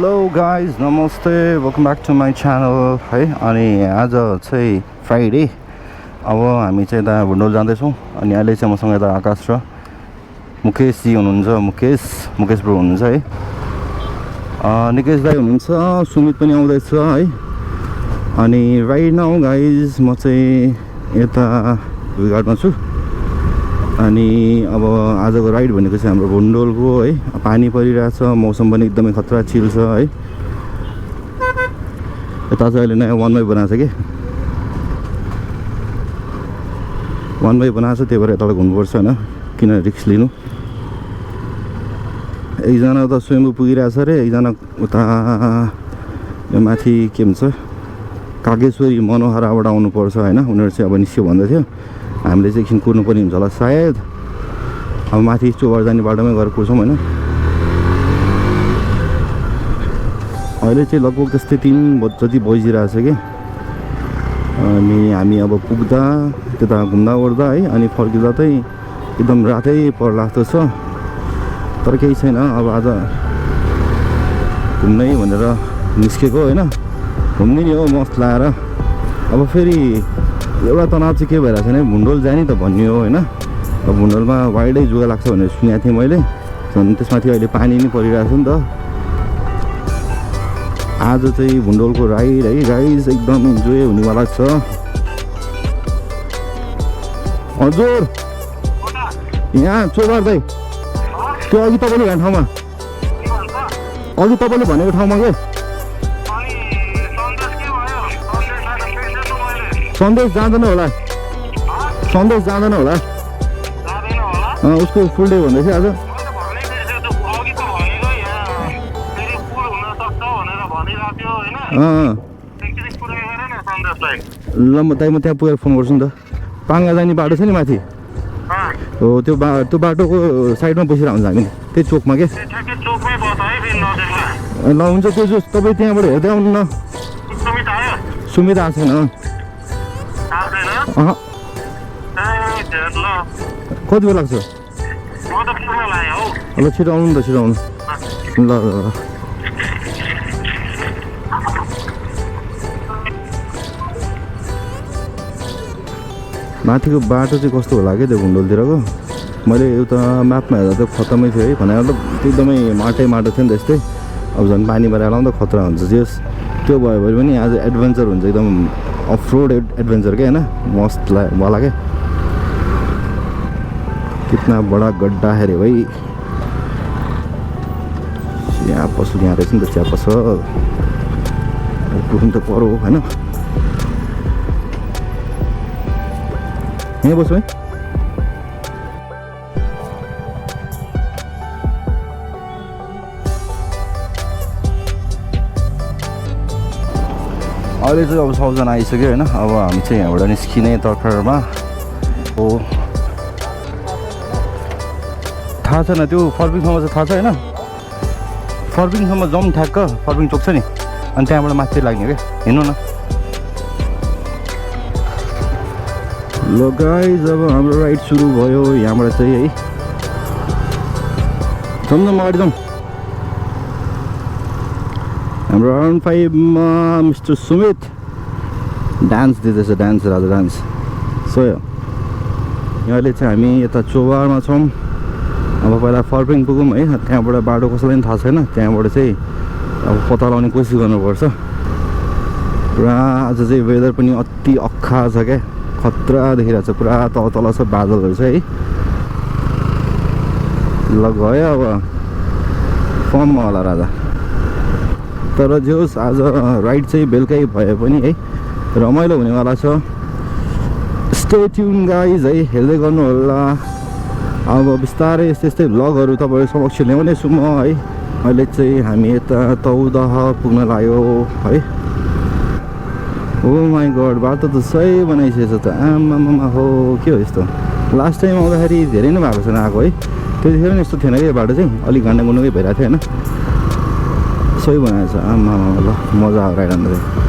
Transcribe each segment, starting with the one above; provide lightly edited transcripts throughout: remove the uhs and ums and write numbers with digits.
Hello guys नमस्ते welcome back to my channel है। अनि आज चाहिँ फ्राइडे अब हामी चाहिँ यता भुन्डोल जाँदैछौँ। अनि अहिले चाहिँ मसँग यता आकाश र मुकेशजी हुनुहुन्छ, मुकेश ब्रो हुनुहुन्छ है, निकेश दाई हुनुहुन्छ, सुमित पनि आउँदैछ है। अनि राइट नाउ गाइज म चाहिँ यता भुइघाटमा छु। अनि अब आजको राइड भनेको चाहिँ हाम्रो भुन्डोलको है। पानी परिरहेछ, मौसम पनि एकदमै खतरा चिल छ है। यता चाहिँ अहिले नयाँ वान वे बनाएको छ कि वान वे बनाएको छ, त्यही भएर यताबाट घुम्नुपर्छ होइन, किन रिक्स लिनु। एकजना उता स्वयम्भू पुगिरहेछ अरे, एकजना उता यो माथि के भन्छ कागेश्वरी मनोहराबाट आउनुपर्छ होइन। उनीहरू चाहिँ अब निस्क्यो भन्दै थियो, हामीले चाहिँ एकछिन कुर्नु पनि हुन्छ होला सायद। अब माथि चोबार जाने बाटोमै गएर कुर्छौँ होइन। अहिले चाहिँ लगभग त्यस्तै 3 जति बजिरहेछ कि। अनि हामी अब पुग्दा त्यता घुम्दा ओर्दा है, अनि फर्किँदा चाहिँ एकदम रातै पर्ला जस्तो छ। तर केही छैन, अब आज घुम्नै भनेर निस्केको होइन, घुम्ने नि हो मस्त लाएर। अब फेरि एउटा तनाव चाहिँ के भइरहेको छ भने भुन्डोल जाने त भन्ने हो होइन। अब भुन्डोलमा वाइडै जुगा लाग्छ भनेर सुनेको थिएँ मैले, झन् त्यसमाथि अहिले पानी नै परिरहेको छ नि त। आज चाहिँ भुन्डोलको राइड है गाइज एकदम इन्जोय हुनेवाला छ। हजुर यहाँ चोबार दाइ, त्यो अघि तपाईँले भने ठाउँमा, अघि तपाईँले भनेको ठाउँमा के सन्देश जाँदैन होला, सन्देश जाँदैन होला, उसको फुल डे भन्दै थियो आज। ल म दाइ म त्यहाँ पुगेर फोन गर्छु नि त। पाङ्गा जाने बाटो छ नि माथि, हो त्यो बाटोको साइडमा बसिरहेको हुन्छ हामी, त्यही चोकमा के। ल हुन्छ, त्यो जो तपाईँ त्यहाँबाट हेर्दै आउनु न। सुमित आएको छैन, कति बेला लाग्छ? ल छिटो आउनु नि त, छिटो आउनु। ल ल माथिको बाटो चाहिँ कस्तो होला क्या त्यो भुन्डोलतिरको। मैले एउटा म्यापमा हेर्दा त खतमै थियो है, भनेर त एकदमै माटो थियो नि त यस्तै। अब झन् पानी भएर आउँदा खतरा हुन्छ। जेस त्यो भयो भने पनि आज एडभेन्चर हुन्छ, एकदम अफ रोड एडभेन्चर क्या होइन, मस्त वाला क्या। कितना बडा गड्डा है रे भाइ। चिया पसल यहाँ रहेछ नि त, चिया पसल पुग्नु त परो होइन। यहीँ बस्छु है। अहिले चाहिँ अब सबजना आइसक्यो होइन। अब हामी चाहिँ यहाँबाट निस्किने तर्खरमा हो। थाहा छैन त्यो फर्पिङसम्म चाहिँ थाहा छ होइन। फर्पिङसम्म जाउँ ठ्याक्क, फर्पिङ चोक छ नि, अनि त्यहाँबाट माथि लाग्ने क्या, हिँड्नु न। ल गाइज अब हाम्रो राइड सुरु भयो यहाँबाट चाहिँ है। जाउँ अगाडि जाउँ। हाम्रो राउन्ड 5मा मिस्टर सुमित डान्स दिँदैछ, डान्स राजा डान्स। सो यहाँले चाहिँ हामी यता चोबारमा छौँ। अब पहिला फर्पिङ पुगौँ है, त्यहाँबाट बाटो कसैलाई पनि थाहा छैन, त्यहाँबाट चाहिँ अब पत्ता लगाउने कोसिस गर्नुपर्छ। पुरा आज चाहिँ वेदर पनि अति अक्खा छ क्या, खतरा देखिरहेको छ, पुरा तल छ बादलहरू चाहिँ है। ल गयो अब फर्ममा होला राजा। तर जे होस् आज राइड चाहिँ बेलुकै भए पनि है रमाइलो हुनेवाला छ। स्टे ट्युन गाइज है, हेर्दै गर्नु होला। अब बिस्तारै यस्तै भ्लगहरू तपाईँहरू समक्ष ल्याउने छु म है। अहिले चाहिँ हामी यता तौदह पुग्न लाग्यो है। हो माई गड, बाटो त सही बनाइसकेछ त, आमामा हो के हो यस्तो। लास्ट टाइम आउँदाखेरि धेरै नै भएको छैन आएको है, त्यतिखेर नि यस्तो थिएन कि बाटो चाहिँ, अलिक घन्टा गुन्डुकै भइरहेको थियो होइन। सही बनाएको छ, आमामा ल मजा आयो राइड हान्दा।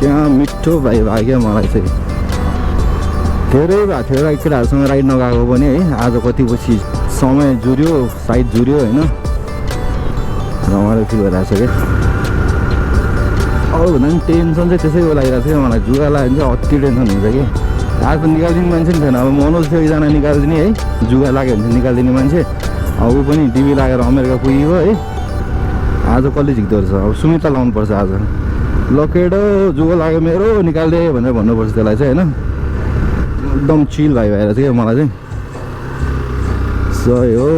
क्या मिठो भाइ लाग्यो मलाई चाहिँ। धेरै भएको थियो केटाहरूसँग राइड नगएको पनि है। आज कति पछि समय जुर्यो, साइड जुर्यो होइन, रमाइलो फिल भइरहेको छ क्या। अरूभन्दा पनि टेन्सन चाहिँ त्यसैको लागिरहेको थियो मलाई। जुगा लाग्यो भने चाहिँ अति टेन्सन हुन्छ कि। आज त निकालिदिने मान्छे नि थिएन। अब मनोज थियो एकजना निकालिदिने है, जुगा लाग्यो भने चाहिँ निकालिदिने मान्छे। अब ऊ पनि टिभी लागेर अमेरिका पुगेको है। आज कसले झिक्दो रहेछ, अब सुमिता लाउनुपर्छ आज। ल केटो जुगा लाग्यो मेरो, निकालिदे भनेर भन्नुपर्छ त्यसलाई चाहिँ होइन। एकदम चिल भाइ भएर थियो मलाई चाहिँ। सही हो,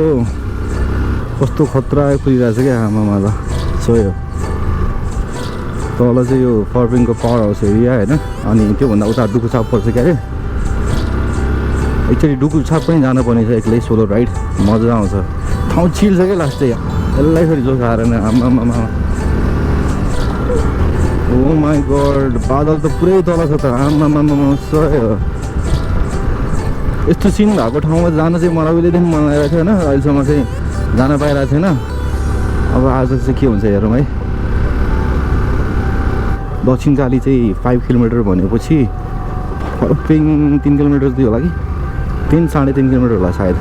कस्तो खतरा पुगिरहेको छ क्या आमामा त। सही हो, तल चाहिँ यो फर्पिङको पावर हाउस एरिया होइन। अनि त्योभन्दा उता डुकुछाप पर्छ क्या अरे। एक्चुअली डुकुछाप पनि जानुपर्ने छ एक्लै, सोलो राइड मजा आउँछ। ठाउँ चिल छ क्या लास्ट चाहिँ। यसलाई फेरि जोस आएर नै आमामा। ओ माई गड, बादल त पुरै तल छ त आमामा। सही हो, यस्तो सिन भएको ठाउँमा जान चाहिँ मलाई उहिलेदेखि मन लागेको थियो होइन। अहिलेसम्म चाहिँ जान पाइरहेको थिएन। अब आज चाहिँ के हुन्छ हेरौँ है। दक्षिणकाली चाहिँ 5 किलोमिटर भनेपछि फर्पिङ 3 किलोमिटर चाहिँ होला कि 3-3.5 किलोमिटर होला सायद।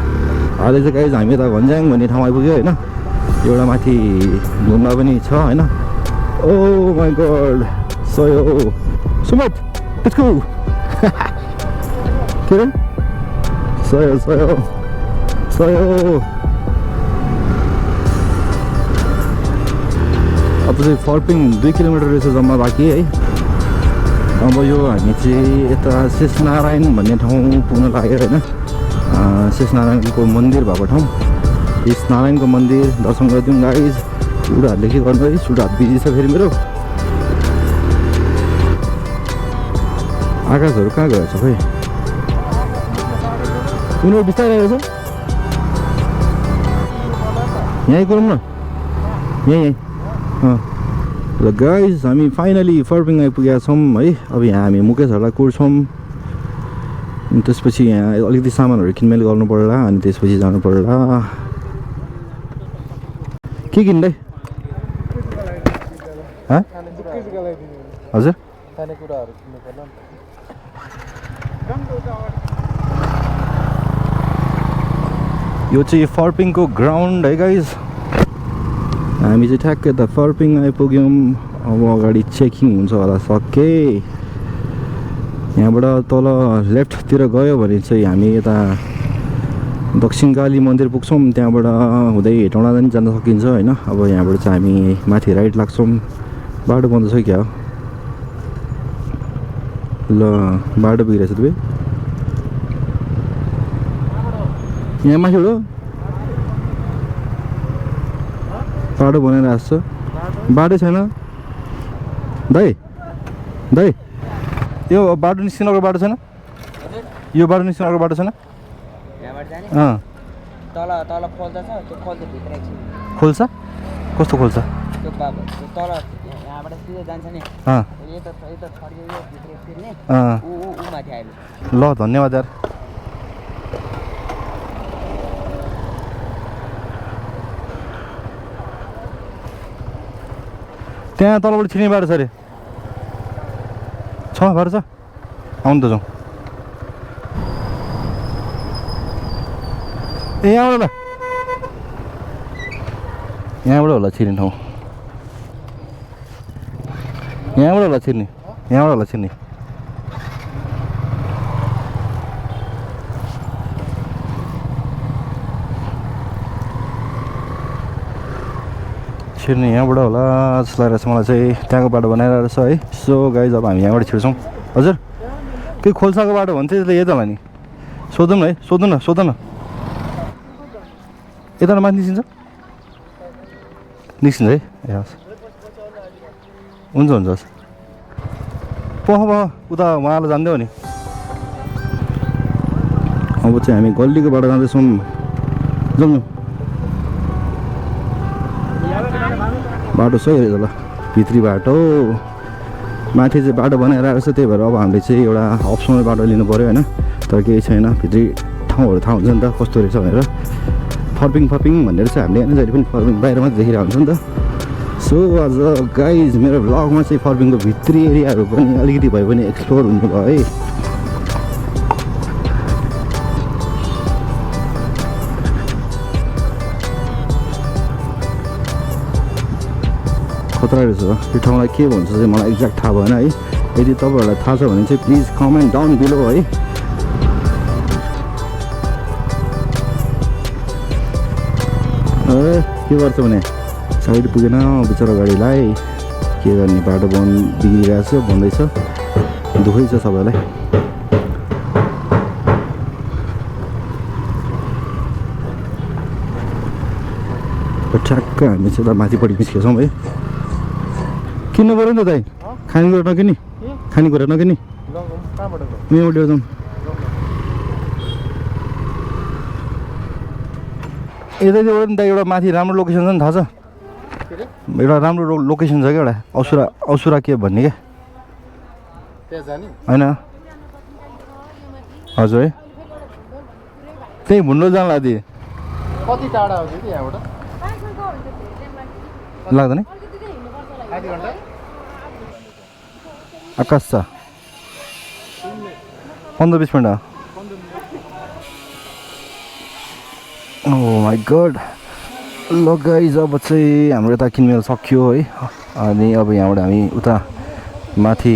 अहिले चाहिँ गाइज हामी यता भन्ज्याङ भन्ने ठाउँ आइपुग्यो होइन। एउटा माथि घुम्न पनि छ होइन। ओ माई गड, सही हो सुमत, त्यसको के अरे सही हो सही हो सही हो। अब चाहिँ फर्पिङ 2 किलोमिटर रहेछ जम्मा बाँकी है। अब यो हामी चाहिँ यता शेषनारायण भन्ने ठाउँ पुग्न लाग्यो होइन। शेषनारायणको मन्दिर भएको ठाउँ। शेषनारायणको मन्दिर दर्शन गरिदिउँ गाइज। सुडाहरूले के गर्नु है, सुडा बिजी छ फेरि मेरो। आकाशहरू कहाँ गएछ खोइ, उनीहरू बिस्तारै रहेछ। यहीँ गरौँ न, यहीँ ल गाइज हामी फाइनली फर्पिङ आइपुगेका छौँ है। अब यहाँ हामी मुकेशहरूलाई कुर्छौँ। त्यसपछि यहाँ अलिकति सामानहरू किनमेल गर्नु पर्ला अनि त्यसपछि जानु पर्ला। के किन्दै हजुर? यो चाहिँ फर्पिङको ग्राउन्ड है गाइज। हामी चाहिँ ठ्याक्कै त फर्पिङ आइपुग्यौँ। अब अगाडि चेकिङ हुन्छ होला सके। यहाँबाट तल लेफ्टतिर गयो भने चाहिँ हामी यता दक्षिणकाली मन्दिर पुग्छौँ। त्यहाँबाट हुँदै हेटौँडा पनि जान सकिन्छ होइन। अब यहाँबाट चाहिँ हामी माथि राइट लाग्छौँ। बाटो बन्द छ क्या हो, ल बाटो बिग्रेछ तपाईँ यहाँ माथिबाट बाटो बनाइरहेको छ। बाटो छैन दाइ, दाइ यो बाटो निस्किनको बाटो छैन? यो बाटो निस्किनको बाटो छैन? खोल्सा कस्तो खोल्सा? ल धन्यवाद यार। त्यहाँ तलबाट छिर्ने बाटो छ अरे। छ बाटो छ, आउनु त जाउँ। ए यहाँबाट ल, यहाँबाट होला छिर्ने ठाउँ। यहाँबाट होला छिर्ने, यहाँबाट होला छिर्ने। छिर्ने यहाँबाट होला जस्तो लागेको छ मलाई चाहिँ। त्यहाँको बाटो बनाइरहेको रहेछ है। सो गाइज अब हामी यहाँबाट छिर्छौँ। हजुर के खोल्साको बाटो भन्छ त्यसले यता होला नि? सोधौँ न है, सोधौँ न सोध न। यता माथि निस्किन्छ? निस्किन्छ है, ए हस् हुन्छ हुन्छ हस्। पह उता उहाँलाई जान्दै हो नि। अब चाहिँ हामी गल्लीको बाटो जाँदैछौँ। जाउँ बाटो सही रहेछ ल, भित्री बाटो। माथि चाहिँ बाटो बनाइरहेको छ, त्यही भएर अब हामीले चाहिँ एउटा अप्सनल बाटो लिनु पऱ्यो होइन। तर केही छैन, भित्री ठाउँहरू थाहा हुन्छ नि त कस्तो रहेछ भनेर। फर्पिङ भनेर चाहिँ हामीले जहिले पनि फर्पिङ बाहिर मात्रै देखिरहेको हुन्छ नि त। सो आज गाइज मेरो भ्लगमा चाहिँ फर्पिङको भित्री एरियाहरू पनि अलिकति भए पनि एक्सप्लोर हुने भयो है। खतरा रहेछ यो ठाउँलाई के भन्छ चाहिँ मलाई एक्ज्याक्ट थाहा भएन है यदि तपाईँहरूलाई थाहा छ भने चाहिँ प्लिज कमेन्ट डाउन बिलो है के गर्छ भने साइड पुगेन बिचरा गाडीलाई के गर्ने बाटो बिग्रिरहेको छ भन्दैछ दुःखै छ सबैलाई ठ्याक्क हामी चाहिँ माथिपट्टि निस्केछौँ है किन्नु पऱ्यो नि त दाइ खानेकुरा नकिन्ने खानेकुरा नकिन्ने यहाँबाट जाउँ यतैबाट नि त एउटा माथि राम्रो लोकेसन छ नि थाहा छ एउटा राम्रो लोकेसन छ क्या एउटा औसुरा के भन्ने क्या होइन हजुर है त्यही भुन्डोल जान लाग्थ्यो कति टाढा हो दिदी यहाँबाट लाग्दैन आकाश छ 15-20 मिनट ओ माई गड ल गाइज अब चाहिँ हाम्रो यता किनमेल सक्यो है अनि अब यहाँबाट हामी उता माथि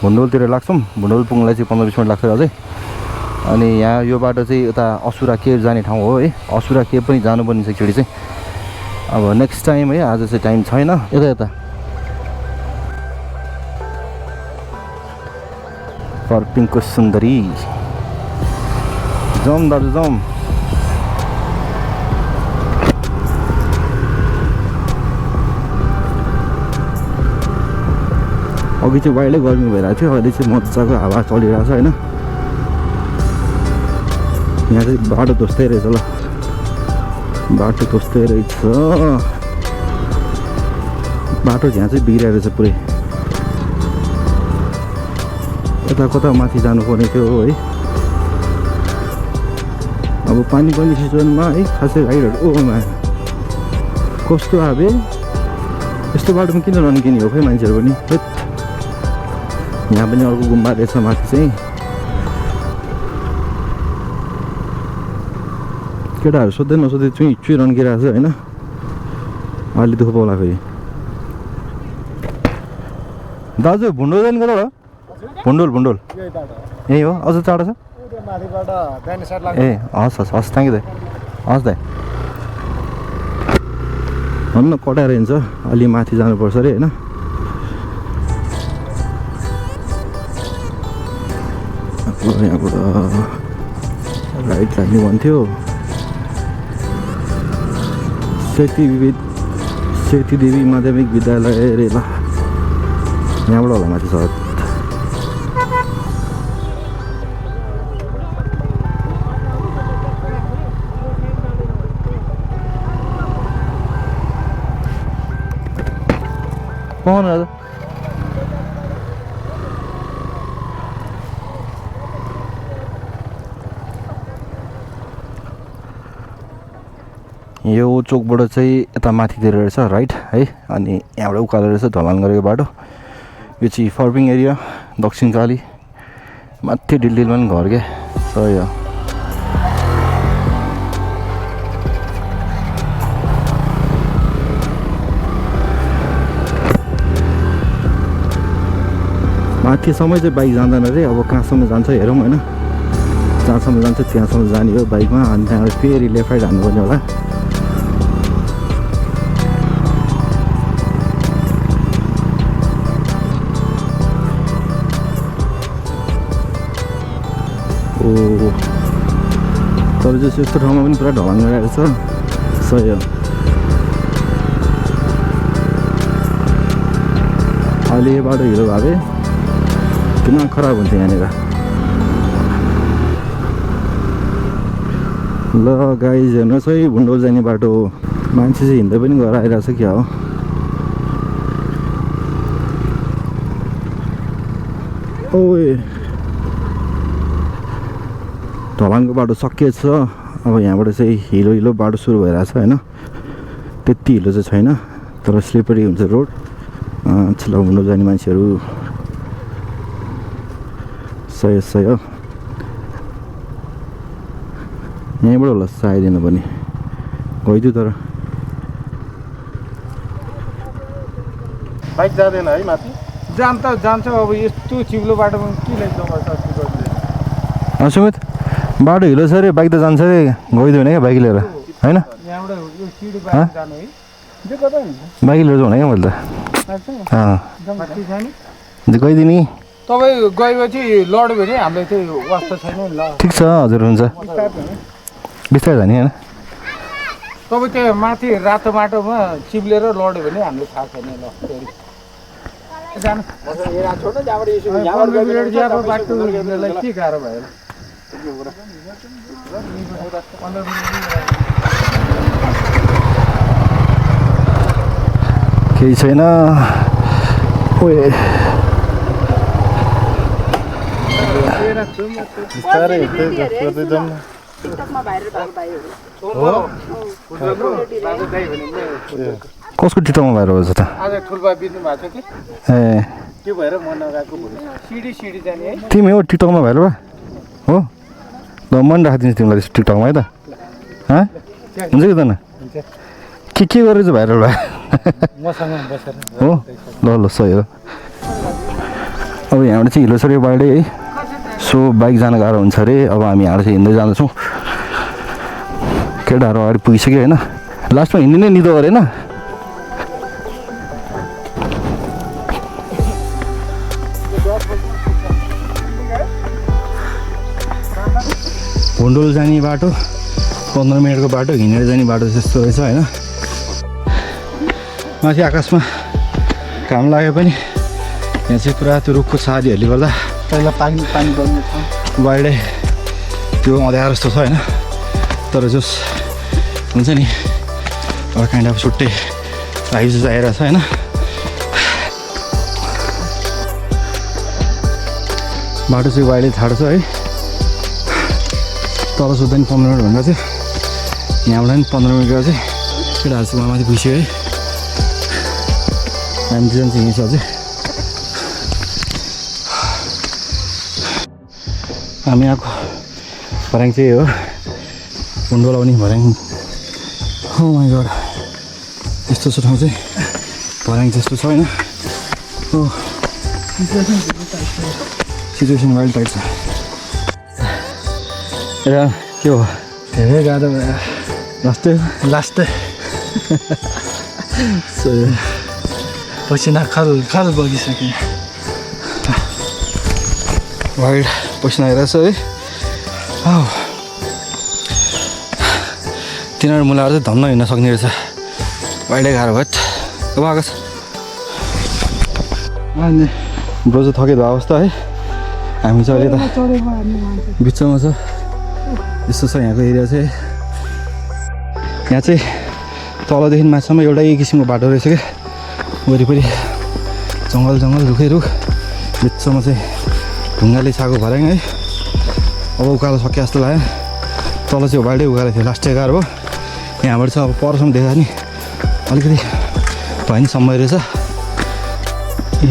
भुन्डोलतिर लाग्छौँ भुन्डोल पुग्नलाई चाहिँ 15-20 मिनट लाग्छ अझै अनि यहाँ यो बाटो चाहिँ उता असुरा केभ जाने ठाउँ हो है असुरा केभ पनि जानुपर्ने छ एकचोटि चाहिँ अब नेक्स्ट टाइम है आज चाहिँ टाइम छैन यता फर्पिङको सुन्दरी जाउँ दाजु जाउँ अघि चाहिँ वाइल्डै गर्मी भइरहेको थियो अहिले चाहिँ मजाको हावा चलिरहेको छ होइन यहाँ चाहिँ बाटो धोस्दै रहेछ ल बाटो धोस्दै रहेछ बाटो यहाँ चाहिँ बिग्रिरहेको रहेछ पुरै यता कता माथि जानुपर्ने थियो है अब पानी पर्ने सिजनमा है खासै राइडहरू ओमा कस्तो आबे यस्तो बाटोमा किन ननिकिने हो खै मान्छेहरू पनि यहाँ पनि अर्को गुम्बा रहेछ माथि चाहिँ केटाहरू सोध्दै नसोध्दै चुई रन्किरहेको छ होइन अलि दुःख पाउला फेरि दाजु भुन्डोल जाने कता हो भुन्डोल यही हो अझ टाढो छ ए हस् थ्याङ्क यू दाइ हस् दाइ भन्न कटाएर हिँड्छ अलि माथि जानुपर्छ अरे होइन यहाँबाट राइट लाग्ने भन्थ्यो सेती देवी माध्यमिक विद्यालय अरे ल यहाँबाट होला माथि सर कौन है यो चोकबाट चाहिँ यता माथितिर रहेछ राइट है अनि यहाँबाट उकालो रहेछ ढलान गरेको बाटो यो चाहिँ फर्पिङ एरिया दक्षिणकाली माथि डिलडिलमा पनि घर क्या सही हो माथिसम्म चाहिँ बाइक जाँदैन रे अब कहाँसम्म जान्छ हेरौँ होइन जहाँसम्म जान्छ त्यहाँसम्म जाने हो बाइकमा अनि त्यहाँबाट फेरि लेफ्ट राइट हान्नुपर्ने होला ओ तर चाहिँ यस्तो ठाउँमा पनि पुरा ढलान गरिरहेको छ सही हो अहिले यो बाटो हिँड्नु भए किन खराब हुन्थ्यो यहाँनिर ल गाइज हेर्नुहोस् है भुन्डोल जाने बाटो मान्छे चाहिँ हिँड्दै पनि घर आइरहेको छ क्या हो ओए ढलानको बाटो सकिएछ अब यहाँबाट चाहिँ हिलो बाटो सुरु भइरहेको छ होइन त्यति हिलो चाहिँ छैन तर स्लिपरी हुन्छ रोड ल भुन्डोल जाने मान्छेहरू सही हो यहीँबाट होला सायद दिनु पनि गइदियो तर बाइक जाँदैन है माथि जान्छ अब यस्तो चिप्लो बाटोमा के लाग्छ सुमित बाटो हिलो छ अरे बाइक त जान्छ अरे गइदियो भने क्या बाइक लिएर होइन यहाँबाट यो सिडी बाटो जानु है जे कता हुन्छ बाइक लिएर जाउँ भने क्या मैले त गइदिने तपाईँ गएपछि लड्यो भने हामीलाई चाहिँ वास्ता छैन नि ल ठिक छ हजुर हुन्छ बिस्तारै जाने होइन तपाईँ त्यो माथि रातो बाटोमा चिप्लेर लड्यो भने हामीलाई थाहा छैन ल जानु के गाह्रो भयो केही छैन बिस्तारै गर्दै जाउँ न कसको टिकटकमा भएर हो त आज ठुलबा बित्नु भएको छ कि ए त्यो भएर म नगएको भोलि सिडी जाने है तिमी हो टिकटकमा भएर हो ल मन राखिदिन्छु तिमीलाई टिकटकमा है त हुन्छ कि त के गरेर चाहिँ भाइरल भयो मसँग बसेर हो ल सही हो अब यहाँबाट चाहिँ हिलो छ अरे बाहिरै है सो बाइक जान गाह्रो हुन्छ अरे अब हामी यहाँबाट चाहिँ हिँड्दै जाँदैछौँ केटाहरू अगाडि पुगिसक्यो होइन लास्टमा हिँड्ने नै निदो गरेन भुन्डोल जाने बाटो 15 मिनटको बाटो हिँडेर जाने बाटो जस्तो रहेछ होइन माथि आकाशमा घाम लाग्यो पनि यहाँ चाहिँ पुरा त्यो रुखको छारीहरूले गर्दा पहिला पानी पर्ने ठाउँ बाहिरै त्यो अँध्यारो जस्तो छ होइन तर जस हुन्छ नि एउटा काइन्ड अफ छुट्टै भाइब जस्तो आइरहेको छ होइन बाटो चाहिँ बाहिरै छाडो छ है तल सुत्दा नि 15 मिनट भनेको थियो यहाँबाट नि 15 मिनट गएको चाहिँ केटाहरू चाहिँ माथि पुगिसक्यो है हामी चाहिँ यहीँ छ अझै हामी आएको भर्याङ चाहिँ हो भुन्डोल आउने भर्याङ हो माइ गड यस्तो छ ठाउँ चाहिँ भर्याङ जस्तो छ होइन हो सिचुएसन वाइल्ड टाइप छ र के हो धेरै गाह्रो भयो लास्टै पसिना खाल बगिसक्यो वाइल्ड पसिना आइरहेछ है तिनीहरू मुलाहरू चाहिँ धन्न हिँड्न सक्ने रहेछ वाइल्डै गाह्रो भयो अब आएको छ ब्रो चाहिँ थकेको अवस्था है हामी चाहिँ अहिले त बिचमा छ यस्तो छ यहाँको एरिया चाहिँ यहाँ चाहिँ तलदेखि माथिसम्म एउटै किसिमको बाटो रहेछ क्या वरिपरि जङ्गल रुखै रुख बिचमा चाहिँ ढुङ्गाले छाएको भर्याङ है अब उकालो सक्यो जस्तो लाग्यो तल चाहिँ बाहिरै उकालो थियो लास्ट गाह्रो हो यहाँबाट चाहिँ अब परसम्म देख्दा नि अलिकति भए नि समय रहेछ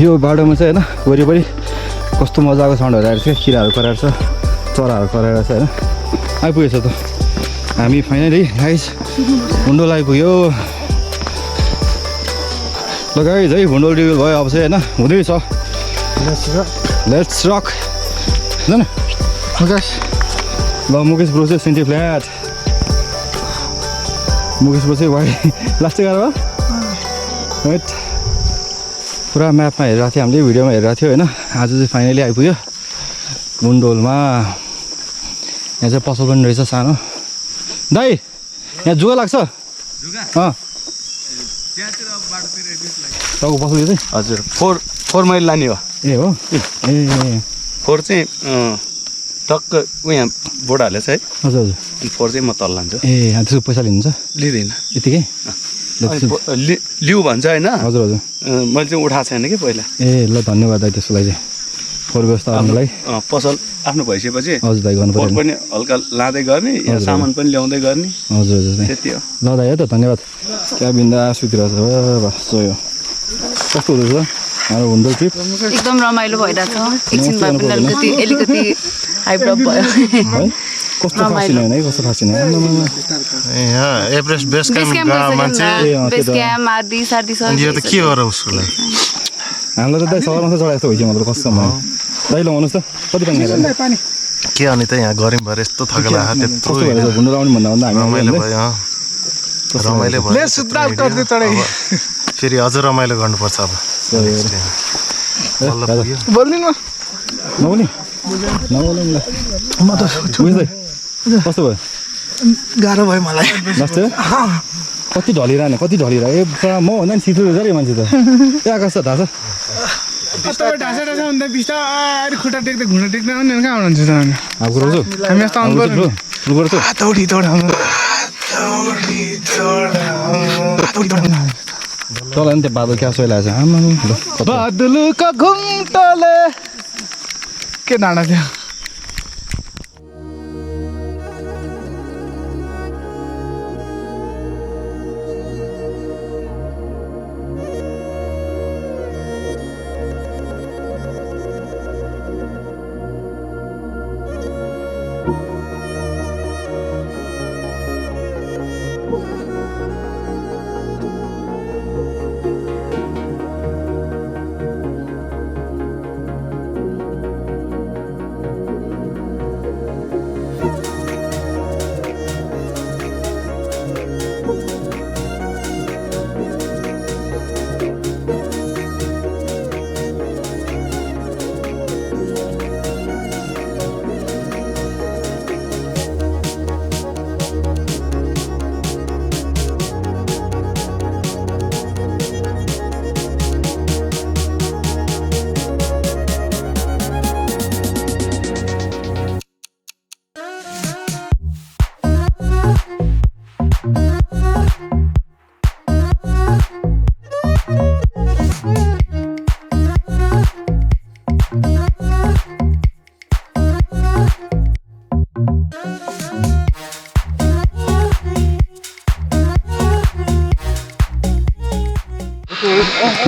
यो बाटोमा चाहिँ होइन वरिपरि कस्तो मजाको साउन्डहरू आएर छ किराहरू कराएर छ चराहरू कराएर छ होइन आइपुगेछ त हामी फाइनली गाइस भुन्डोल आइपुग्यो ल गाइस है भुन्डोल रिभ्यू भयो अब चाहिँ होइन हुँदैछ लेट्स रक ल मुकेश ब्रो चाहिँ सेन्टी फ्ल्याट मुकेश ब्रो चाहिँ वाइ लास्टै गाह्रो भयो राइट पुरा म्यापमा हेरिरहेको थियो हामीले भिडियोमा हेरिरहेको थियो होइन आज चाहिँ फाइनली आइपुग्यो भुन्डोलमा यहाँ चाहिँ पसल पनि रहेछ सानो दाइ यहाँ जुगा लाग्छ तपाईँको पसल चाहिँ हजुर 4 माइल लाने हो ए हो ए 4 चाहिँ टक्क यहाँ बोर्ड हालेछ है हजुर हजुर अनि 4 चाहिँ म तल लान्छु ए यहाँ त्यसको पैसा लिनुहुन्छ लिँदैन यतिकै लिउ भन्छ होइन हजुर हजुर मैले चाहिँ उठाएको छैन कि पहिला ए ल धन्यवाद दाइ त्यसको लागि चाहिँ फोहोर व्यवस्था गर्नुलाई पसल आफ्नो भइसकेपछि हजुर दाइ गर्नु फोहोर पर्यो पनि हल्का लाँदै गर्ने यहाँ सामान पनि ल्याउँदै गर्ने हजुर हजुर दाइ त्यति हो ल दाइ है त धन्यवाद क्या बिन्दा सुतिरहेको छ बस यो कस्तो हुँदैछ हाम्रो भुन्डोल ट्रिप एकदम रमाइलो भइरहेछ एकछिन भए पनि अलिकति हाइब्रप भयो है कस्तो खासी होइन है कस्तो खासी होइन यहाँ एभरेस्ट बेस क्याम्प गएको मान्छे यो त के गर उसको लागि हामीलाई त दाइ सगरमाथा चढाएको जस्तो भइसक्यो मतलब कस्तो दाइ लगाउनुहोस् त कति पानी के अनि त यहाँ गऱ्यौँ भएर यस्तो थकेला त्यत्रो कस्तो भएर भुन्डोल आउने भन्दा हामी रमाइलो भयो रमाइलो भयो फेरि अझ रमाइलो गर्नुपर्छ अब बोल्दिनु नहुने नहुने म त बुझ्दै कस्तो भयो गाह्रो भयो मलाई जस्तो कति ढलिरहने म भन्दा नि शीतल रहेछ रे मान्छे त त्यहाँ आकाश त थाहा छ तपाईँ ढाँसा भन्दा बिस्तारै खुट्टा टेक्दै घुँडा टेक्दै आउने कहाँ आउनुहुन्छ त अब कुरो हामी यस्तो आउनु पर्यो तौडी तल नि त्यो बादल क्या सोइरहेको छ आमा बादलका घुम्टले के डाँडा थियो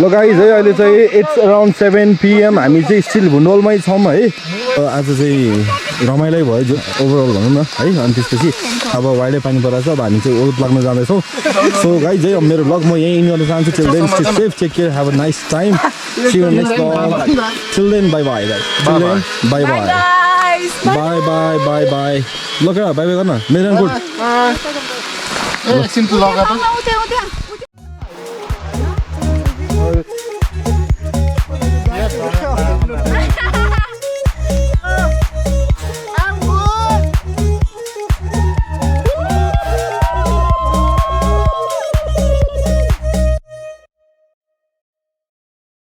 ल गाइज है अहिले चाहिँ इट्स अराउन्ड 7 PM हामी चाहिँ स्टिल भुन्डोलमै छौँ है आज चाहिँ रमाइलो भयो जो ओभरअल भनौँ न है अनि त्यसपछि अब वाइल्डै पानी परेको छ अब हामी चाहिँ ओल्ड लाग्न जाँदैछौँ सो गाइज है मेरो ब्लग म यहीँ गर्न चाहन्छु till then stay safe take care have a nice time see you next vlog till then bye bye guys bye bye bye bye bye bye ल क्या बाई बाई गर्न मेरो गुड एकछिन लगा त